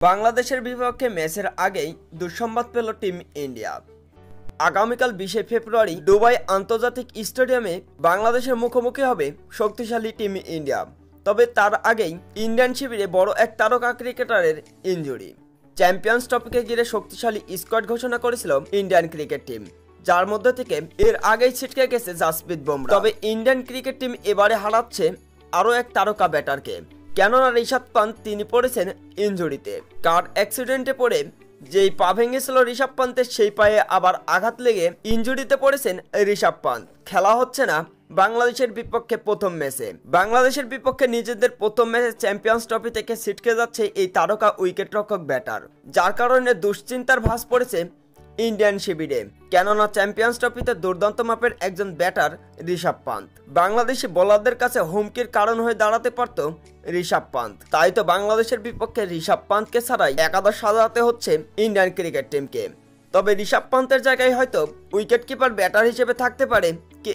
বাংলাদেশের বিপক্ষে ম্যাচের আগেই দুঃসংবাদ পেল টিম ইন্ডিয়া। আগামীকাল 20 ফেব্রুয়ারি দুবাই আন্তর্জাতিক স্টেডিয়ামে বাংলাদেশের মুখোমুখি হবে শক্তিশালী টিম ইন্ডিয়া। তবে তার আগেই ইন্ডিয়ান শিবিরে বড় এক তারকা ক্রিকেটারের ইনজুরি। চ্যাম্পিয়ন্স ট্রফিকে ঘিরে শক্তিশালী স্কোয়াড ঘোষণা করেছিল ইন্ডিয়ান ক্রিকেট টিম, যার মধ্যে থেকে এর আগেই ছিটকে গেছে জাসপ্রীত বুমরা। তবে ইন্ডিয়ান ক্রিকেট টিম এবারে হারাচ্ছে আরও এক তারকা ব্যাটারকে, কেননা ঋষভ পান্ত তিনি পড়েছেন ইনজুরিতে। কার অ্যাক্সিডেন্টে পড়ে যেই পা ভেঙেছিল ঋষভ পান্তের, সেই পায়ে আবার আঘাত লেগে ইনজুরিতে পড়েছেন ঋষভ পান্ত। খেলা হচ্ছে না বাংলাদেশের বিপক্ষে প্রথম ম্যাচে। বাংলাদেশের বিপক্ষে নিজেদের প্রথম ম্যাচে চ্যাম্পিয়ন্স ট্রফি থেকে ছিটকে যাচ্ছে এই তারকা উইকেটরক্ষক ব্যাটার, যার কারণে দুশ্চিন্তার ভাঁজ পড়েছে ইন্ডিয়ান শিবিরে, কেননা চ্যাম্পিয়ন্স ট্রফিতে দুর্দান্ত মাপের একজন ব্যাটার ঋষভ পান্ত। বাংলাদেশি বোলারদের কাছে হুমকির কারণ হয়ে দাঁড়াতে পারত ঋষভ পান্ত। তাই তো বাংলাদেশের বিপক্ষে ঋষভ পান্তকে ছাড়াই একাদশ সাজাতে হচ্ছে ইন্ডিয়ান ক্রিকেট টিমকে। তবে ঋষভ পান্তের জায়গায় হয়তো উইকেট কিপার ব্যাটার হিসেবে থাকতে পারে কে